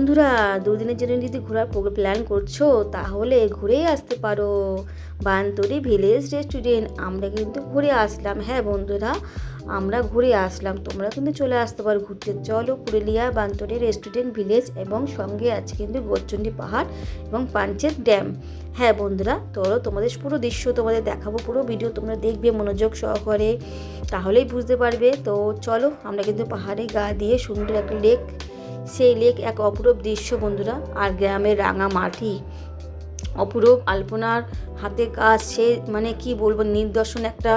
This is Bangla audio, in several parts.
বন্ধুরা, দুদিনের জন্য যদি ঘোরার প্ল্যান করছো তাহলে ঘুরেই আসতে পারো বানতরি ভিলেজ রেস্টুরেন্ট। আমরা কিন্তু ঘুরে আসলাম। হ্যাঁ বন্ধুরা, আমরা ঘুরে আসলাম, তোমরা কিন্তু চলে আসতে পারো ঘুরতে। চলো পুরুলিয়া বানতরি রেস্টুরেন্ট ভিলেজ, এবং সঙ্গে আছে কিন্তু গৌরচণ্ডী পাহাড় এবং পাঞ্চেত ড্যাম। হ্যাঁ বন্ধুরা, চলো তোমাদের পুরো দৃশ্য তোমাদের দেখাবো, পুরো ভিডিও তোমরা দেখবে মনোযোগ সহকারে, তাহলেই বুঝতে পারবে। তো চলো, আমরা কিন্তু পাহাড়ে গা দিয়ে সুন্দর একটা লেক, সেই লেক এক অপরূপ দৃশ্য বন্ধুরা। আর গ্রামের রাঙা মাটি, অপরূপ আলপনার হাতে কাজ, সে মানে কি বলবো, নিদর্শন একটা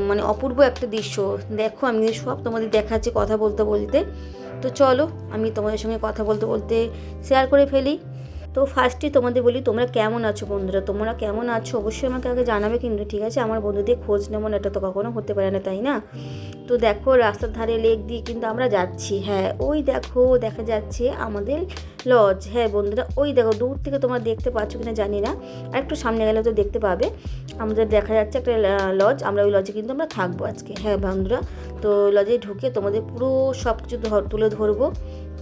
মানে অপূর্ব একটা দৃশ্য। দেখো, আমি সব তোমাদের দেখাচ্ছি কথা বলতে বলতে। তো চলো, আমি তোমাদের সঙ্গে কথা বলতে বলতে শেয়ার করে ফেলি। তো ফার্স্টে তোমাদের বলি, তোমরা কেমন আছো বন্ধুরা? তোমরা কেমন আছো অবশ্যই আমাকে আগে জানাবে কিন্তু, ঠিক আছে? আমার বন্ধুদের খোঁজ নেবো না, এটা তো কখনো হতে পারে না, তাই না? তো দেখো, রাস্তার ধারে লেক দিয়ে কিন্তু আমরা যাচ্ছি। হ্যাঁ, ওই দেখো দেখা যাচ্ছে আমাদের লজ। হ্যাঁ বন্ধুরা, ওই দেখো দূর থেকে তোমরা দেখতে পাচ্ছ কিনা জানি না, আর একটু সামনে গেলে তো দেখতে পাবে। আমাদের দেখা যাচ্ছে একটা লজ, আমরা ওই লজে কিন্তু আমরা থাকবো আজকে। হ্যাঁ বন্ধুরা, তো লজে ঢুকে তোমাদের পুরো সব কিছু তুলে ধরবো,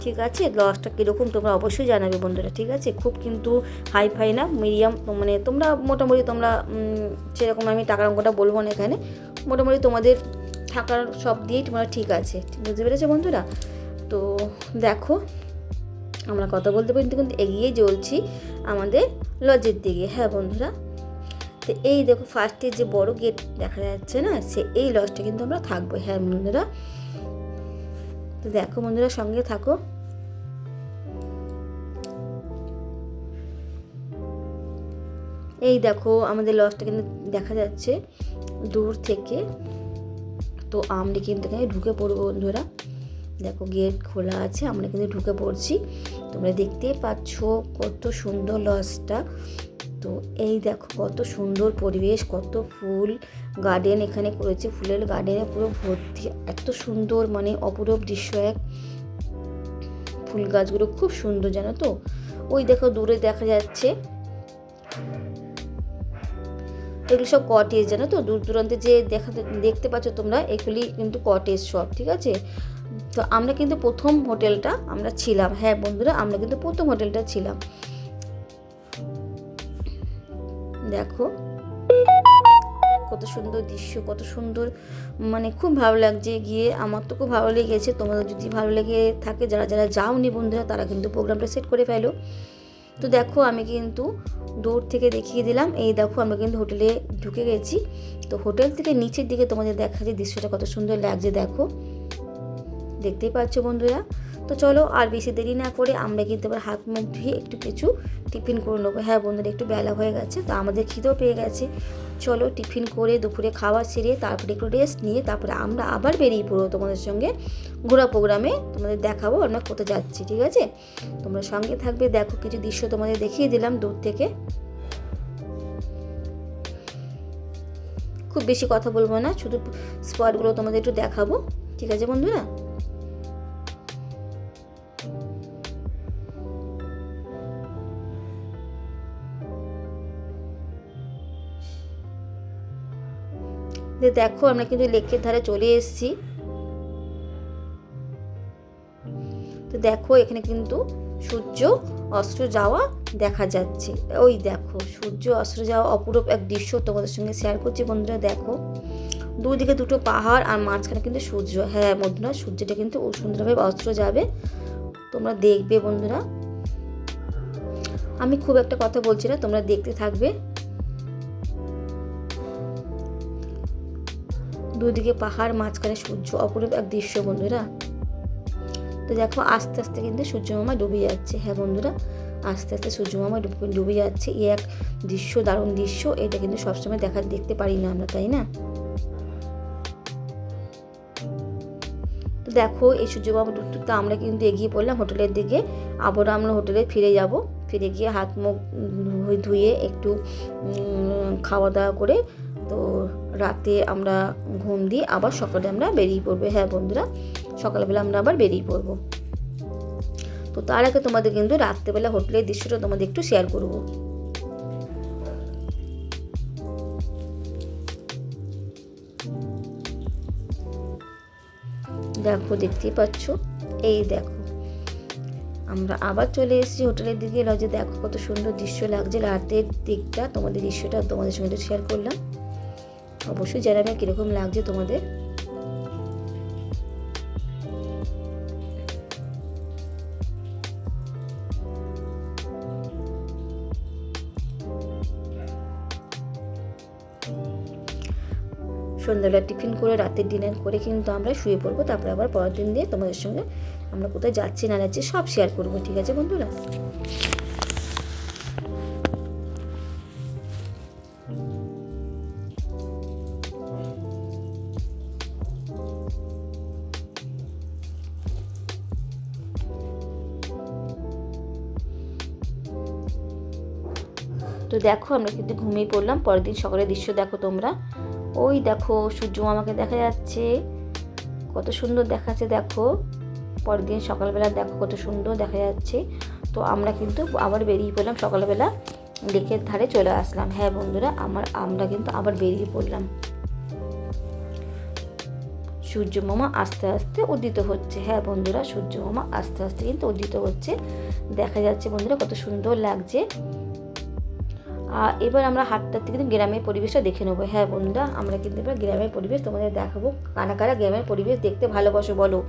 ঠিক আছে? লজটা কীরকম তোমরা অবশ্যই জানাবে বন্ধুরা, ঠিক আছে? খুব কিন্তু হাই ফাই না, মিডিয়াম, মানে তোমরা মোটামুটি তোমরা সেরকম আমি টাকার অঙ্কটা বলবো না এখানে, মোটামুটি তোমাদের থাকার সব দিয়েই তোমরা ঠিক আছে, বুঝতে পেরেছো বন্ধুরা? তো দেখো, আমরা কথা বলতে বলতে কিন্তু এগিয়ে চলছি আমাদের লজের দিকে। হ্যাঁ বন্ধুরা, তো এই দেখো ফার্স্টে যে বড় গেট দেখা যাচ্ছে না, সে এই লজটা কিন্তু আমরা থাকবো। হ্যাঁ বন্ধুরা, তো দেখো বন্ধুরা, সঙ্গে থাকো। এই দেখো আমাদের লজটা কিন্তু দেখা যাচ্ছে দূর থেকে। তো আমরা কিন্তু এখানে ঢুকে পড়বো বন্ধুরা। দেখো গেট খোলা আছে, আমরা কিন্তু ঢুকে পড়ছি। তোমরা দেখতেই পাচ্ছ কত সুন্দর লজটা। তো এই দেখো কত সুন্দর পরিবেশ, কত ফুল গার্ডেন এখানে করেছে, ফুলের গার্ডেনে পুরো ভর্তি, এত সুন্দর মানে অপরূপ দৃশ্য এক। ফুল গাছগুলো খুব সুন্দর, জানো তো? ওই দেখো দূরে দেখা যাচ্ছে, এগুলো সব কটেজ, জানো তো? দূর দূরান্তে যে দেখতে পাচ্ছ তোমরা, এগুলি কিন্তু কটেজ সব, ঠিক আছে? তো আমরা কিন্তু প্রথম হোটেলটা আমরা ছিলাম। হ্যাঁ বন্ধুরা, আমরা কিন্তু প্রথম হোটেলটা ছিলাম। দেখো কত সুন্দর দৃশ্য, কত সুন্দর, মানে খুব ভালো লাগছে গিয়ে। আমার তো খুব ভালো লেগেছে, তোমাদের যদি ভালো লেগে থাকে, যারা যারা যাওনি বন্ধুরা, তারা কিন্তু প্রোগ্রামটা সেট করে ফেলো। তো দেখো, আমি কিন্তু দূর থেকে দেখিয়ে দিলাম। এই দেখো আমরা কিন্তু হোটেলে ঢুকে গেছি। তো হোটেল থেকে নিচের দিকে তোমাদের দেখাচ্ছি দৃশ্যটা কত সুন্দর লাগছে, দেখো, দেখতেই পাচ্ছ বন্ধুরা। তো চলো আর বেশি দেরি না করে আমরা কিন্তু এবার হাত মুখ ধুয়ে একটু কিছু টিফিন করে নেবো। হ্যাঁ বন্ধুরা, একটু বেলা হয়ে গেছে, তো আমাদের খিদেও পেয়ে গেছে। চলো টিফিন করে দুপুরে খাওয়া সেরে তারপরে একটু রেস্ট নিয়ে তারপরে আমরা আবার বেরিয়ে পড়বো তোমাদের সঙ্গে ঘোরা প্রোগ্রামে। তোমাদের দেখাবো আমরা কোথায় যাচ্ছি, ঠিক আছে? তোমরা সঙ্গে থাকবে। দেখো কিছু দৃশ্য তোমাদের দেখিয়ে দিলাম দূর থেকে। খুব বেশি কথা বলবো না, শুধু স্পটগুলো তোমাদের একটু দেখাবো, ঠিক আছে বন্ধুরা? দেখো আমরা কিন্তু লেকের ধারে চলে এসেছি। তো দেখো এখানে কিন্তু সূর্য অস্ত যাওয়া দেখা যাচ্ছে। ওই দেখো সূর্য অস্ত যাওয়া অপরূপ এক দৃশ্য তোমাদের সঙ্গে শেয়ার করছি বন্ধুরা। দেখো দুদিকে দুটো পাহাড় আর মাঝখানে কিন্তু সূর্য। হ্যাঁ বন্ধুরা, সূর্যটা কিন্তু সুন্দরভাবে অস্ত যাবে, তোমরা দেখবে বন্ধুরা। আমি খুব একটা কথা বলছি না, তোমরা দেখতে থাকবে। দুদিকে পাহাড়, মাঝখানে সূর্য, অপরূপ এক দৃশ্য বন্ধুরা। তো দেখো আস্তে আস্তে কিন্তু সূর্যমামা ডুবে যাচ্ছে। হ্যাঁ বন্ধুরা, আস্তে আস্তে সূর্যমামা ডুবে যাচ্ছে। এই এক দৃশ্য, দারুণ দৃশ্য। এটা কিন্তু সবসময় দেখতে পারি না আমরা, তাই না? তো দেখো এই সূর্যমামা ডুবতে আমরা কিন্তু এগিয়ে পড়লাম হোটেলের দিকে। আবার আমরা হোটেলে ফিরে যাব, ফিরে গিয়ে হাত মুখ ধুয়ে একটু খাওয়া দাওয়া করে, তো রাতে আমরা ঘুম দিয়ে আবার সকালে আমরা বেরিয়ে পড়বো। হ্যাঁ বন্ধুরা, সকালবেলা আমরা আবার বেরিয়ে পড়বো। তো তার আগে তোমাদের কিন্তু রাত্রেবেলা হোটেলের দৃশ্যটা তোমাদের একটু শেয়ার করব। দেখো দেখতেই পাচ্ছ, এই দেখো আমরা আবার চলে এসেছি হোটেলের দিকে। লজে দেখো কত সুন্দর দৃশ্য লাগছে রাতের দিকটা, তোমাদের দৃশ্যটা তোমাদের সঙ্গে শেয়ার করলাম। অবশ্যই জানাবে কীরকম লাগছে তোমাদের। সন্ধ্যাবেলা টিফিন করে রাতের ডিনার করে কিন্তু আমরা শুয়ে পড়বো। তারপরে আবার পরের দিন দিয়ে তোমাদের সঙ্গে আমরা কোথায় যাচ্ছি না যাচ্ছি সব শেয়ার করবো। ঠিক আছে বন্ধুরা? তো দেখো আমরা কিন্তু ঘুমিয়ে পড়লাম। পরের দিন সকালের দৃশ্য দেখো তোমরা। ওই দেখো সূর্য মামাকে দেখা যাচ্ছে, কত সুন্দর দেখাচ্ছে দেখো। পরের দিন সকালবেলা দেখো কত সুন্দর দেখা যাচ্ছে। তো আমরা কিন্তু আবার বেরিয়ে পড়লাম সকালবেলা, লেকের ধারে চলে আসলাম। হ্যাঁ বন্ধুরা, আমরা কিন্তু আবার বেরিয়ে পড়লাম। সূর্য মামা আস্তে আস্তে উদিত হচ্ছে। হ্যাঁ বন্ধুরা, সূর্য মামা আস্তে আস্তে কিন্তু উদিত হচ্ছে, দেখা যাচ্ছে বন্ধুরা কত সুন্দর লাগছে। এবার আমরা হাটটাতে কিন্তু গ্রামের পরিবেশটা দেখে নেবো। হ্যাঁ বন্ধুরা, আমরা কিন্তু এবার গ্রামের পরিবেশ তোমাদের দেখাবো। কারা কারা গ্রামের পরিবেশ দেখতে ভালোবাসো বলো?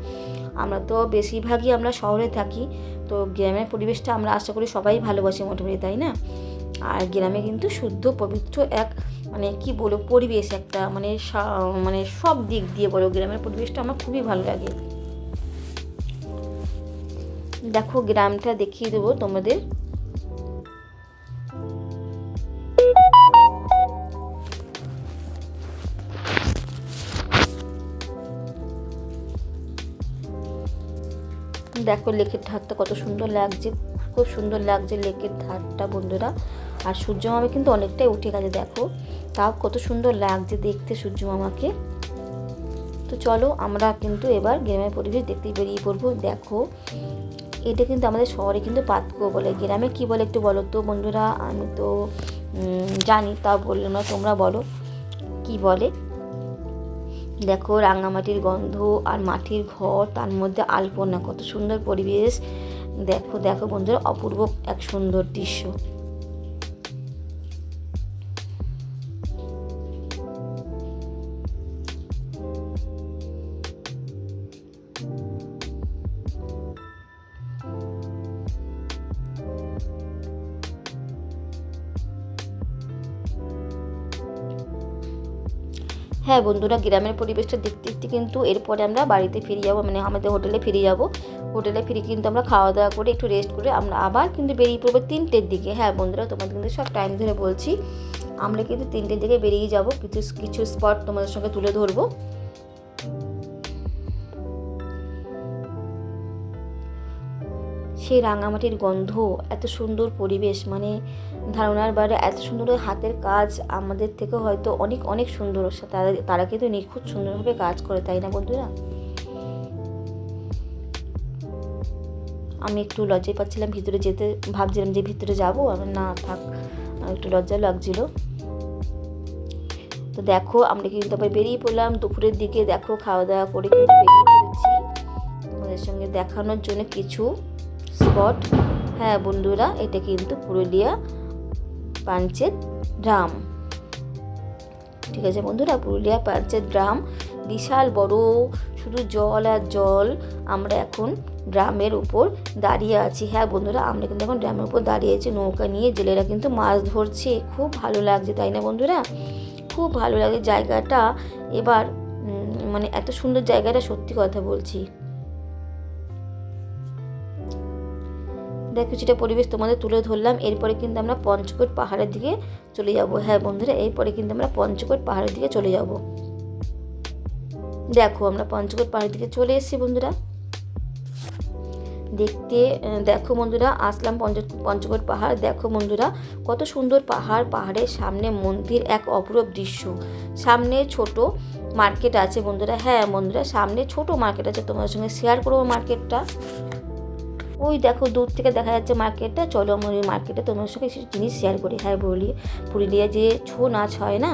আমরা তো বেশিরভাগই আমরা শহরে থাকি, তো গ্রামের পরিবেশটা আমরা আশা করি সবাই ভালোবাসি মোটামুটি, তাই না? আর গ্রামে কিন্তু শুদ্ধ পবিত্র এক মানে কি বলো পরিবেশ একটা, মানে সব দিক দিয়ে বলো গ্রামের পরিবেশটা আমার খুবই ভালো লাগে। দেখো গ্রামটা দেখিয়ে দেবো তোমাদের। দেখো লেকের ধারটা কত সুন্দর লাগছে, খুব সুন্দর লাগছে লেকের ধারটা বন্ধুরা। আর সূর্য মামা কিন্তু অনেকটাই উঠে গেছে দেখো, তাও কত সুন্দর লাগছে দেখতে সূর্য মামাকে। তো চলো আমরা কিন্তু এবার গ্রামের পরিবেশ দেখতে বেরিয়ে পড়বো। দেখো এটা কিন্তু আমাদের শহরে কিন্তু পাতকুয়ো বলে, গ্রামে কি বলে একটু বলো তো বন্ধুরা? আমি তো জানি, তাও বললাম না, তোমরা বলো কি বলে। দেখো রাঙামাটির গন্ধ আর মাটির ঘর, তার মধ্যে আলপনা, কত সুন্দর পরিবেশ। দেখো দেখো বন্ধুরা, অপূর্ব এক সুন্দর দৃশ্য। হ্যাঁ বন্ধুরা, গ্রামের পরিবেশটা দেখতে দেখতে কিন্তু এরপরে আমরা বাড়িতে ফিরে যাবো, মানে আমাদের হোটেলে ফিরে যাব। হোটেলে ফিরে কিন্তু আমরা খাওয়া দাওয়া করে একটু রেস্ট করে আমরা আবার কিন্তু বেরিয়ে পড়বো 3টের দিকে। হ্যাঁ বন্ধুরা, তোমাদের কিন্তু সব টাইম ধরে বলছি, আমরা কিন্তু 3টের দিকে বেরিয়ে যাব। কিছু কিছু স্পট তোমাদের সঙ্গে তুলে ধরবো। সেই রাঙামাটির গন্ধ, এত সুন্দর পরিবেশ, মানে ধারণার বাইরে, এত সুন্দর হাতের কাজ, আমাদের থেকে হয়তো অনেক অনেক সুন্দর। তারা কিন্তু নিখুঁত সুন্দরভাবে কাজ করে, তাই না বন্ধুরা? আমি একটু লজ্জায় পাচ্ছিলাম ভিতরে যেতে, ভাবছিলাম যে ভিতরে যাবো, আমার না থাক, একটু লজ্জা লাগছিল। তো দেখো আমরা কিন্তু আবার বেরিয়ে পড়লাম দুপুরের দিকে। দেখো খাওয়া দাওয়া করে কিন্তু বেরিয়ে পড়েছি তোমাদের সঙ্গে দেখানোর জন্য কিছু স্পট। হ্যাঁ বন্ধুরা, এটা কিন্তু পুরুলিয়া পাঞ্চেত গ্রাম। ঠিক আছে বন্ধুরা, পুরুলিয়া পাঞ্চেত গ্রাম, বিশাল বড়, শুধু জল আর জল। আমরা এখন গ্রামের উপর দাঁড়িয়ে আছি। হ্যাঁ বন্ধুরা, আমরা কিন্তু এখন গ্রামের উপর দাঁড়িয়ে আছি, নৌকা নিয়ে জেলেরা কিন্তু মাছ ধরছে। খুব ভালো লাগছে, তাই না বন্ধুরা? খুব ভালো লাগে জায়গাটা। এবার মানে এত সুন্দর জায়গাটা, সত্যি কথা বলছি। দেখো যেটা পরিবেশ তোমাদের তুলে ধরলাম। এরপরে কিন্তু আমরা পঞ্চকোট পাহাড়ের দিকে চলে যাব। হ্যাঁ বন্ধুরা, এরপরে কিন্তু আমরা পঞ্চকোট পাহাড়ের দিকে চলে যাব। দেখো আমরা পঞ্চকোট পাহাড়ের দিকে চলে এসেছি বন্ধুরা দেখতে। দেখো বন্ধুরা, আসলাম পঞ্চকোট পাহাড়। দেখো বন্ধুরা কত সুন্দর পাহাড়, পাহাড়ের সামনে মন্দির, এক অপরূপ দৃশ্য। সামনে ছোট মার্কেট আছে বন্ধুরা। হ্যাঁ বন্ধুরা, সামনে ছোট মার্কেট আছে, তোমাদের সঙ্গে শেয়ার করবো মার্কেটটা। ওই দেখো দূর থেকে দেখা যাচ্ছে মার্কেটটা। চলো আমরা ওই মার্কেটে তোমার সঙ্গে কিছু জিনিস শেয়ার করি। হ্যাঁ পুরুলিয়া যে ছৌ নাচ হয় না,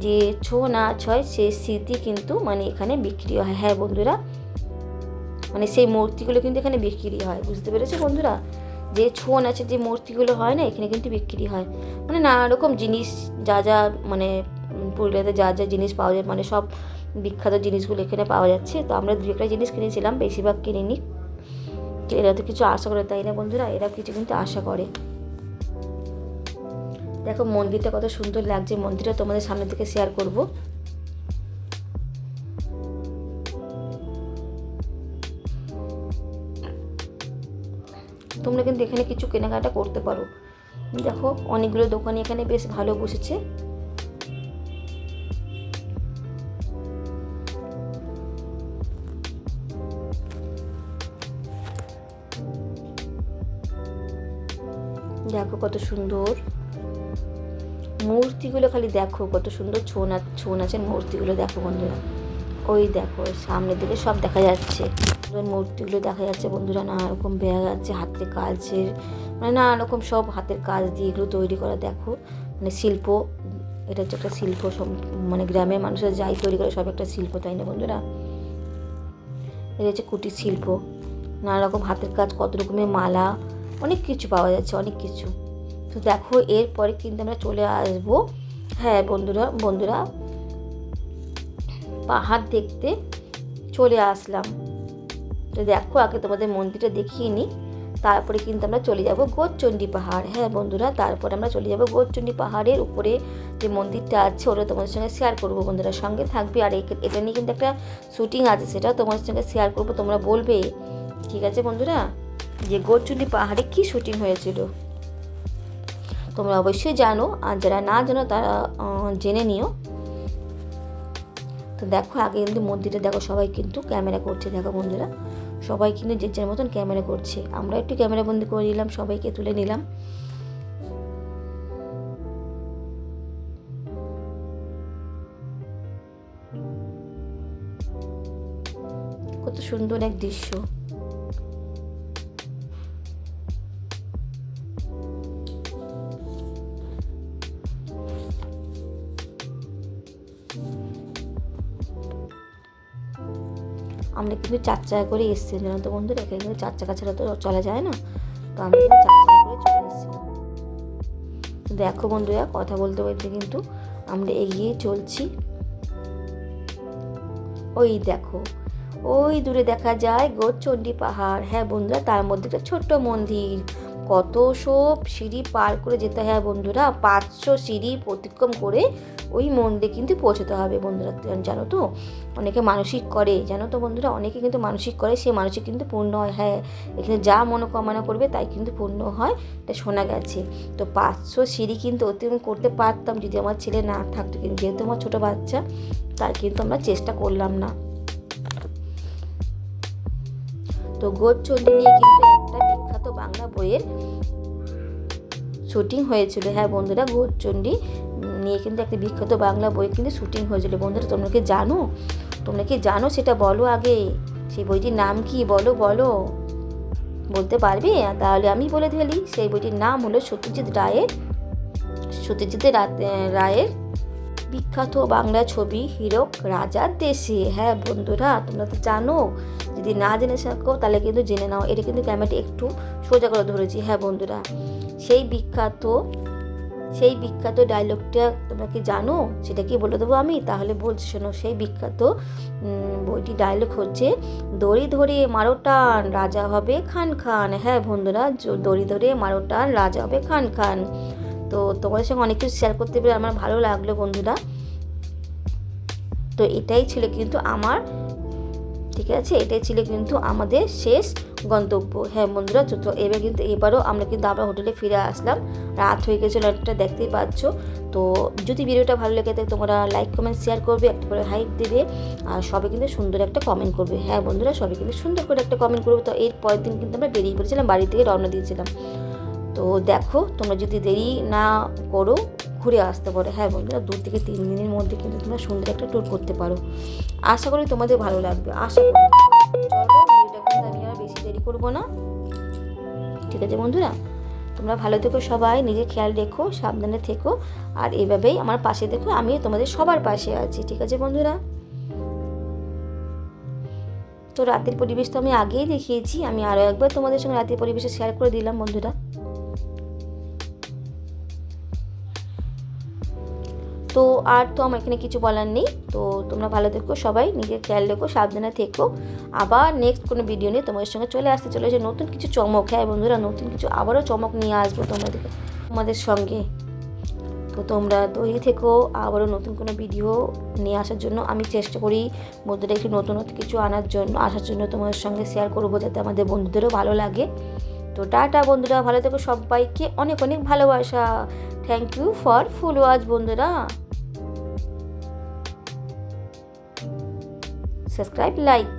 যে ছৌ নাচ হয়, সেই স্মৃতি কিন্তু মানে এখানে বিক্রি হয়। হ্যাঁ বন্ধুরা, মানে সেই মূর্তিগুলো কিন্তু এখানে বিক্রি হয়, বুঝতে পেরেছো বন্ধুরা? যে ছৌ নাচের যে মূর্তিগুলো হয় না, এখানে কিন্তু বিক্রি হয়। মানে নানা রকম জিনিস, যা যা মানে পুরুলিয়াতে যা যা জিনিস পাওয়া যায়, মানে সব বিখ্যাত জিনিসগুলো এখানে পাওয়া যাচ্ছে। তো আমরা দু একটা জিনিস কিনেছিলাম, বেশিরভাগ কিনিনি। তো এরা তো কিছু আশা করে, তাই না বন্ধুরা? এরা কিছু কিন্তু আশা করে। দেখো মন্দিরটা কত সুন্দর লাগছে, মন্দিরটা তোমাদের সামনে থেকে শেয়ার করব। তোমরা কিন্তু এখানে কিছু কেনাকাটা করতে পারো। দেখো অনেকগুলো দোকানি এখানে বেশ ভালো বসেছে। দেখো কত সুন্দর মূর্তিগুলো, খালি দেখো কত সুন্দর ছৌ নাচের মূর্তিগুলো দেখো বন্ধুরা। ওই দেখো সামনের দিকে সব দেখা যাচ্ছে, মূর্তিগুলো দেখা যাচ্ছে বন্ধুরা। নানা রকম ব্যাগ আছে, হাতের কাজের, মানে নানা রকম সব হাতের কাজ দিয়ে এগুলো তৈরি করা। দেখো মানে শিল্প, এটা হচ্ছে একটা শিল্প। সব মানে গ্রামের মানুষরা যাই তৈরি করে, সব একটা শিল্প, তাই না বন্ধুরা? এটা হচ্ছে কুটির শিল্প। নানা রকম হাতের কাজ, কত রকমের মালা, অনেক কিছু পাওয়া যাচ্ছে, অনেক কিছু। তো দেখো এরপরে কিন্তু আমরা চলে আসবো, হ্যাঁ বন্ধুরা পাহাড় দেখতে চলে আসলাম। তো দেখো আগে তোমাদের মন্দিরটা দেখিয়ে নিই, তারপরে কিন্তু আমরা চলে যাব গৌরচণ্ডী পাহাড়। হ্যাঁ বন্ধুরা, তারপরে আমরা চলে যাব গৌরচণ্ডী পাহাড়ের উপরে যে মন্দিরটা আছে, ওটা তোমাদের সঙ্গে শেয়ার করবো বন্ধুরা, সঙ্গে থাকবে। আর এটা নিয়ে কিন্তু একটা শ্যুটিং আছে, সেটা তোমাদের সঙ্গে শেয়ার করবো, তোমরা বলবে, ঠিক আছে বন্ধুরা, যে গৌরচণ্ডী পাহাড়ে কী শ্যুটিং হয়েছিল। তোমরা অবশ্যই জানো, আর যারা না জানো তারা জেনে নিও। তো দেখো আগে কিন্তু মন্দিরটা দেখো, সবাই কিন্তু ক্যামেরা করছে। দেখো বন্ধুরা, সবাই কিন্তু যে যার মতন ক্যামেরা করছে। আমরা একটু ক্যামেরা বন্দি করে নিলাম, সবাইকে তুলে নিলাম। কত সুন্দর এক দৃশ্য। আমরা কিন্তু 4 চাকা করে এসেছিলাম, জানো তো বন্ধুরা। এখানে কিন্তু 4 চাকা ছাড়া তো চলা যায় না, তো আমরা কিন্তু 4 চাকা করে চলে এসেছিলাম। দেখো বন্ধুরা, কথা বলতে বলতে কিন্তু আমরা এগিয়ে চলছি। ওই দেখো, ওই দূরে দেখা যায় গৌরচণ্ডী পাহাড়। হ্যাঁ বন্ধুরা, তার মধ্যে একটা ছোট্ট মন্দির। কত সব সিঁড়ি পার করে যেতে হয় বন্ধুরা, 500 সিঁড়ি অতিক্রম করে ওই মন্দিরে কিন্তু পৌঁছতে হবে বন্ধুরা। জানো তো, অনেকে মানসিক করে, জানো তো বন্ধুরা, অনেকে কিন্তু মানসিক করে, সে মানসিক কিন্তু পূর্ণ হয়। হ্যাঁ, এখানে যা মনোকামনা করবে তাই কিন্তু পূর্ণ হয়, এটা শোনা গেছে। তো 500 সিঁড়ি কিন্তু অতিক্রম করতে পারতাম যদি আমার ছেলে না থাকতো, কিন্তু যেহেতু আমার ছোটো বাচ্চা, তাই কিন্তু আমরা চেষ্টা করলাম না। তো গৌরচণ্ডী নিয়ে কিন্তু একটা বিখ্যাত বাংলা বইয়ের শুটিং হয়েছিল। হ্যাঁ বন্ধুরা, গৌরচণ্ডী নিয়ে কিন্তু একটা বিখ্যাত বাংলা বই কিন্তু শুটিং হয়েছিল বন্ধুরা। তোমরা কি জানো সেটা বলো আগে। সেই বইটির নাম কি বলো বলতে পারবে? তাহলে আমি বলে ফেলি, সেই বইটির নাম হলো সত্যজিৎ রায়ের বিখ্যাত বাংলা ছবি হীরক রাজার দেশে। হ্যাঁ বন্ধুরা, তোমরা তো জানো, যদি না জেনে থাকো তাহলে কিন্তু জেনে নাও। এটা কিন্তু ক্যামেরাটা একটু সোজা করে ধরেছি। হ্যাঁ বন্ধুরা, সেই বিখ্যাত ডায়লগটা তোমরা কি জানো? সেটা কি বলে দেবো আমি? তাহলে বলছি শোনো। সেই বিখ্যাত বইটি ডায়লগ হচ্ছে, দড়ি ধরে মারো টান রাজা হবে খান খান। হ্যাঁ বন্ধুরা, দড়ি ধরে মারো টান রাজা হবে খান খান। তো তোমাদের সঙ্গে অনেক কিছু শেয়ার করতে পেরে আমার ভালো লাগলো বন্ধুরা। তো এটাই ছিল কিন্তু আমার, ঠিক আছে, এটাই ছিল কিন্তু আমাদের শেষ গন্তব্য। হ্যাঁ বন্ধুরা, তো এবারও আমরা কিন্তু আবার হোটেলে ফিরে আসলাম। রাত হয়ে গেছিলো, একটা দেখতেই পাচ্ছ। তো যদি ভিডিওটা ভালো লেগে থাকে তোমরা লাইক কমেন্ট শেয়ার করবে, একটা করে হাইপ দেবে, আর সবাই কিন্তু সুন্দর একটা কমেন্ট করবে। হ্যাঁ বন্ধুরা, সবাই কিন্তু সুন্দর করে একটা কমেন্ট করবে। তো এর পরের দিন কিন্তু আমরা বেরিয়ে পড়েছিলাম, বাড়ি থেকে রওনা দিয়েছিলাম। তো দেখো, তোমরা যদি দেরি না করো ঘুরে আসতে পারো। হ্যাঁ বন্ধুরা, 2 থেকে 3 দিনের মধ্যে কিন্তু তোমরা সুন্দর একটা ট্যুর করতে পারো। আশা করি তোমাদের ভালো লাগবে, আশা করি। চলো, ভিডিওটা কিন্তু আমি আর বেশি দেরি করবো না, ঠিক আছে বন্ধুরা? তোমরা ভালো থেকো, সবাই নিজের খেয়াল রেখো, সাবধানে থেকো, আর এভাবেই আমার পাশে দেখো, আমি তোমাদের সবার পাশে আছি, ঠিক আছে বন্ধুরা? তো রাতের পরিবেশ তো আমি আগেই দেখিয়েছি, আমি আরও একবার তোমাদের সঙ্গে রাতের পরিবেশে শেয়ার করে দিলাম বন্ধুরা। তো আর তো আমার এখানে কিছু বলার নেই। তো তোমরা ভালো থেকো, সবাই নিজের খেয়াল রেখো, সাবধানে থেকো। আবার নেক্সট কোনো ভিডিও নিয়ে তোমাদের সঙ্গে চলে চলেছে নতুন কিছু চমক। হ্যাঁ বন্ধুরা, নতুন কিছু আবারও চমক নিয়ে আসবো তোমাদের সঙ্গে। তো তোমরা তৈরি থেকো, আবারও নতুন কোনো ভিডিও নিয়ে আসার জন্য আমি চেষ্টা করি বন্ধুরা, একটু নতুন কিছু আসার জন্য তোমাদের সঙ্গে শেয়ার করবো, যাতে আমাদের বন্ধুদেরও ভালো লাগে। তো টাটা বন্ধুরা, ভালো থেকো, সবাইকে অনেক অনেক ভালোবাসা। Thank you for full watch বন্ধুরা। Subscribe, like.